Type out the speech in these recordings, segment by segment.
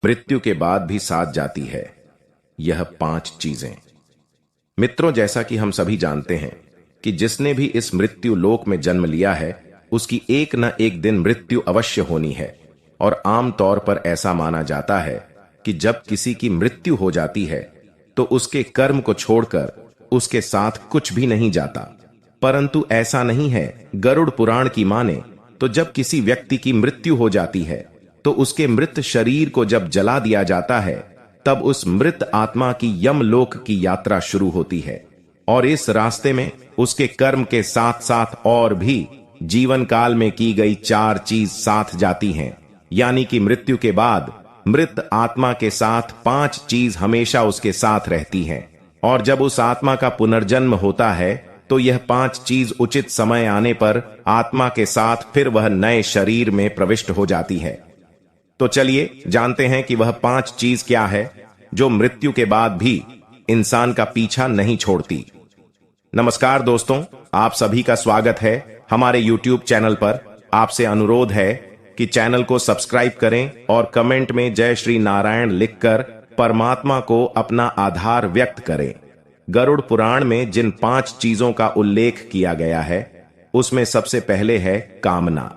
मृत्यु के बाद भी साथ जाती है। यह 5 चीजें। मित्रों, जैसा कि हम सभी जानते हैं कि जिसने भी इस मृत्यु लोक में जन्म लिया है उसकी एक न एक दिन मृत्यु अवश्य होनी है। और आम तौर पर ऐसा माना जाता है कि जब किसी की मृत्यु हो जाती है तो उसके कर्म को छोड़कर उसके साथ कुछ भी नहीं जाता। परंतु ऐसा नहीं है। गरुड़ पुराण की माने तो जब किसी व्यक्ति की मृत्यु हो जाती है तो उसके मृत शरीर को जब जला दिया जाता है तब उस मृत आत्मा की यमलोक की यात्रा शुरू होती है। और इस रास्ते में उसके कर्म के साथ साथ और भी जीवन काल में की गई 4 चीज साथ जाती हैं। यानी कि मृत्यु के बाद मृत आत्मा के साथ 5 चीज हमेशा उसके साथ रहती हैं। और जब उस आत्मा का पुनर्जन्म होता है तो यह 5 चीज उचित समय आने पर आत्मा के साथ फिर वह नए शरीर में प्रविष्ट हो जाती है। तो चलिए जानते हैं कि वह 5 चीज क्या है जो मृत्यु के बाद भी इंसान का पीछा नहीं छोड़ती। नमस्कार दोस्तों, आप सभी का स्वागत है हमारे YouTube चैनल पर। आपसे अनुरोध है कि चैनल को सब्सक्राइब करें और कमेंट में जय श्री नारायण लिखकर परमात्मा को अपना आधार व्यक्त करें। गरुड़ पुराण में जिन 5 चीजों का उल्लेख किया गया है उसमें सबसे पहले है कामना।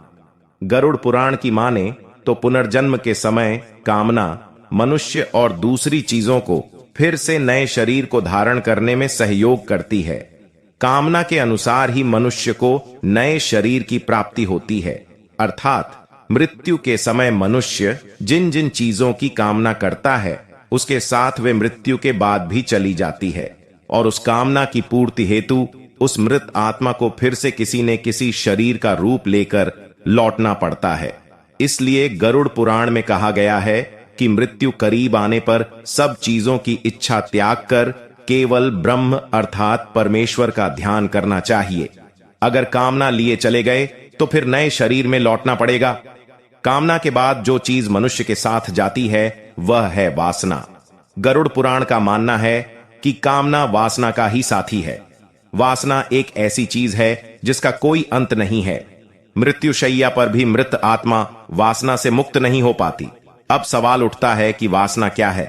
गरुड़ पुराण की माने तो पुनर्जन्म के समय कामना मनुष्य और दूसरी चीजों को फिर से नए शरीर को धारण करने में सहयोग करती है। कामना के अनुसार ही मनुष्य को नए शरीर की प्राप्ति होती है। अर्थात मृत्यु के समय मनुष्य जिन जिन चीजों की कामना करता है उसके साथ वे मृत्यु के बाद भी चली जाती है और उस कामना की पूर्ति हेतु उस मृत आत्मा को फिर से किसी न किसी शरीर का रूप लेकर लौटना पड़ता है। इसलिए गरुड़ पुराण में कहा गया है कि मृत्यु करीब आने पर सब चीजों की इच्छा त्याग कर केवल ब्रह्म अर्थात परमेश्वर का ध्यान करना चाहिए। अगर कामना लिए चले गए तो फिर नए शरीर में लौटना पड़ेगा। कामना के बाद जो चीज मनुष्य के साथ जाती है वह है वासना। गरुड़ पुराण का मानना है कि कामना वासना का ही साथी है। वासना एक ऐसी चीज है जिसका कोई अंत नहीं है। मृत्यु शैया पर भी मृत आत्मा वासना से मुक्त नहीं हो पाती। अब सवाल उठता है कि वासना क्या है।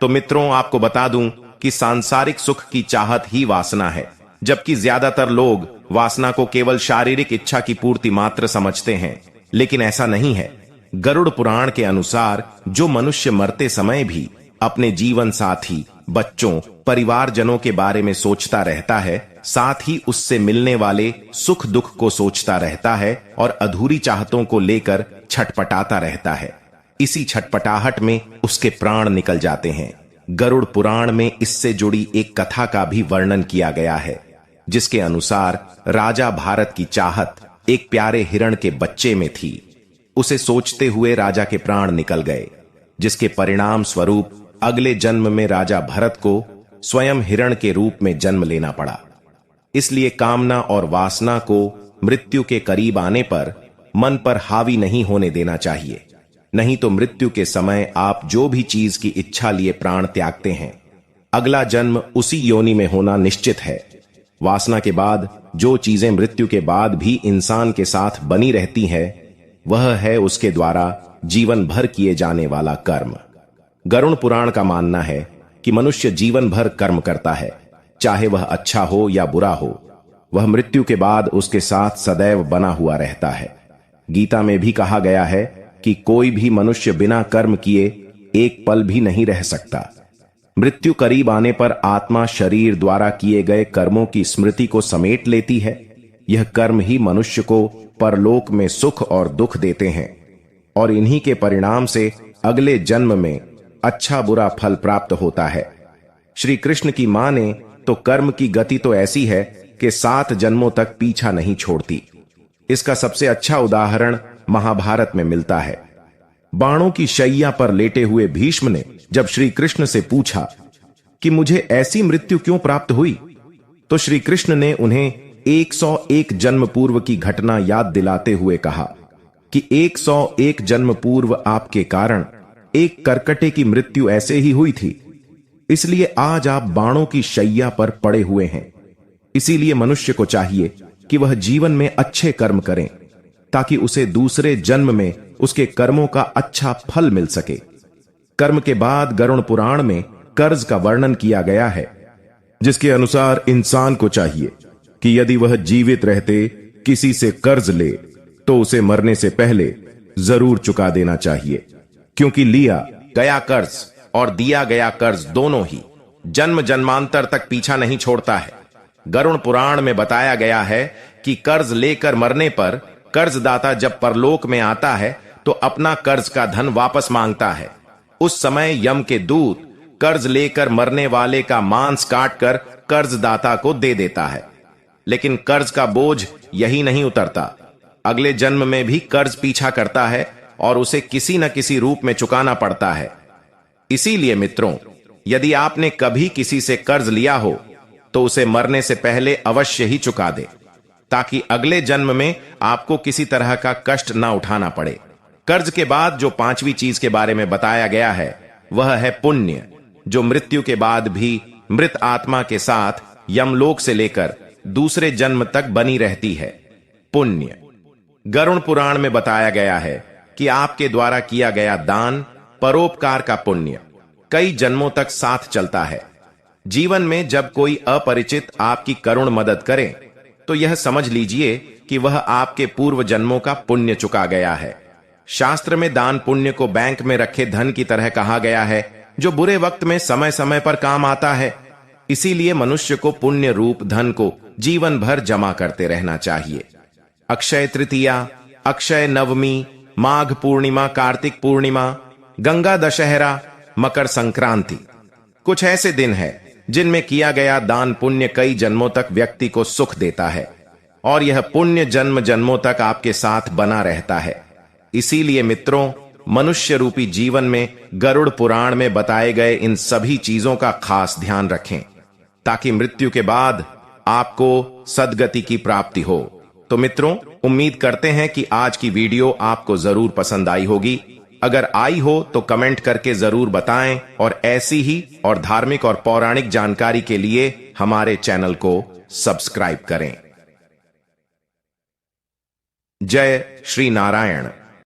तो मित्रों, आपको बता दूं कि सांसारिक सुख की चाहत ही वासना है, जबकि ज्यादातर लोग वासना को केवल शारीरिक इच्छा की पूर्ति मात्र समझते हैं। लेकिन ऐसा नहीं है। गरुड़ पुराण के अनुसार जो मनुष्य मरते समय भी अपने जीवन साथी, बच्चों, परिवारजनों के बारे में सोचता रहता है, साथ ही उससे मिलने वाले सुख दुख को सोचता रहता है और अधूरी चाहतों को लेकर छटपटाता रहता है। इसी छटपटाहट में उसके प्राण निकल जाते हैं। गरुड़ पुराण में इससे जुड़ी एक कथा का भी वर्णन किया गया है, जिसके अनुसार राजा भारत की चाहत एक प्यारे हिरण के बच्चे में थी। उसे सोचते हुए राजा के प्राण निकल गए, जिसके परिणाम स्वरूप अगले जन्म में राजा भरत को स्वयं हिरण के रूप में जन्म लेना पड़ा। इसलिए कामना और वासना को मृत्यु के करीब आने पर मन पर हावी नहीं होने देना चाहिए। नहीं तो मृत्यु के समय आप जो भी चीज की इच्छा लिए प्राण त्यागते हैं, अगला जन्म उसी योनि में होना निश्चित है। वासना के बाद जो चीजें मृत्यु के बाद भी इंसान के साथ बनी रहती है वह है उसके द्वारा जीवन भर किए जाने वाला कर्म। गरुड़ पुराण का मानना है कि मनुष्य जीवन भर कर्म करता है, चाहे वह अच्छा हो या बुरा हो। वह मृत्यु के बाद उसके साथ सदैव बना हुआ रहता है। गीता में भी कहा गया है कि कोई भी मनुष्य बिना कर्म किए एक पल भी नहीं रह सकता। मृत्यु करीब आने पर आत्मा शरीर द्वारा किए गए कर्मों की स्मृति को समेट लेती है। यह कर्म ही मनुष्य को परलोक में सुख और दुख देते हैं और इन्हीं के परिणाम से अगले जन्म में अच्छा बुरा फल प्राप्त होता है। श्री कृष्ण की माने तो कर्म की गति तो ऐसी है कि 7 जन्मों तक पीछा नहीं छोड़ती। इसका सबसे अच्छा उदाहरण महाभारत में मिलता है। बाणों की शैया पर लेटे हुए भीष्म ने जब श्री कृष्ण से पूछा कि मुझे ऐसी मृत्यु क्यों प्राप्त हुई, तो श्री कृष्ण ने उन्हें 101 जन्म पूर्व की घटना याद दिलाते हुए कहा कि 101 जन्म पूर्व आपके कारण एक करकटे की मृत्यु ऐसे ही हुई थी। इसलिए आज आप बाणों की शैया पर पड़े हुए हैं। इसीलिए मनुष्य को चाहिए कि वह जीवन में अच्छे कर्म करें ताकि उसे दूसरे जन्म में उसके कर्मों का अच्छा फल मिल सके। कर्म के बाद गरुड़ पुराण में कर्ज का वर्णन किया गया है, जिसके अनुसार इंसान को चाहिए कि यदि वह जीवित रहते किसी से कर्ज ले तो उसे मरने से पहले जरूर चुका देना चाहिए, क्योंकि लिया गया कर्ज और दिया गया कर्ज दोनों ही जन्म जन्मांतर तक पीछा नहीं छोड़ता है। गरुड़ पुराण में बताया गया है कि कर्ज लेकर मरने पर कर्जदाता जब परलोक में आता है तो अपना कर्ज का धन वापस मांगता है। उस समय यम के दूत कर्ज लेकर मरने वाले का मांस काटकर कर्जदाता को दे देता है। लेकिन कर्ज का बोझ यही नहीं उतरता, अगले जन्म में भी कर्ज पीछा करता है और उसे किसी न किसी रूप में चुकाना पड़ता है। इसीलिए मित्रों, यदि आपने कभी किसी से कर्ज लिया हो तो उसे मरने से पहले अवश्य ही चुका दे, ताकि अगले जन्म में आपको किसी तरह का कष्ट ना उठाना पड़े। कर्ज के बाद जो पांचवी चीज के बारे में बताया गया है वह है पुण्य, जो मृत्यु के बाद भी मृत आत्मा के साथ यमलोक से लेकर दूसरे जन्म तक बनी रहती है। पुण्य गरुड़ पुराण में बताया गया है कि आपके द्वारा किया गया दान, परोपकार का पुण्य कई जन्मों तक साथ चलता है। जीवन में जब कोई अपरिचित आपकी करुण मदद करे तो यह समझ लीजिए कि वह आपके पूर्व जन्मों का पुण्य चुका गया है। शास्त्र में दान पुण्य को बैंक में रखे धन की तरह कहा गया है, जो बुरे वक्त में समय समय पर काम आता है। इसीलिए मनुष्य को पुण्य रूप धन को जीवन भर जमा करते रहना चाहिए। अक्षय तृतीया, अक्षय नवमी, माघ पूर्णिमा, कार्तिक पूर्णिमा, गंगा दशहरा, मकर संक्रांति कुछ ऐसे दिन हैं जिनमें किया गया दान पुण्य कई जन्मों तक व्यक्ति को सुख देता है और यह पुण्य जन्म जन्मों तक आपके साथ बना रहता है। इसीलिए मित्रों, मनुष्य रूपी जीवन में गरुड़ पुराण में बताए गए इन सभी चीजों का खास ध्यान रखें, ताकि मृत्यु के बाद आपको सद्गति की प्राप्ति हो। तो मित्रों, उम्मीद करते हैं कि आज की वीडियो आपको जरूर पसंद आई होगी। अगर आई हो तो कमेंट करके जरूर बताएं और ऐसी ही और धार्मिक और पौराणिक जानकारी के लिए हमारे चैनल को सब्सक्राइब करें। जय श्री नारायण।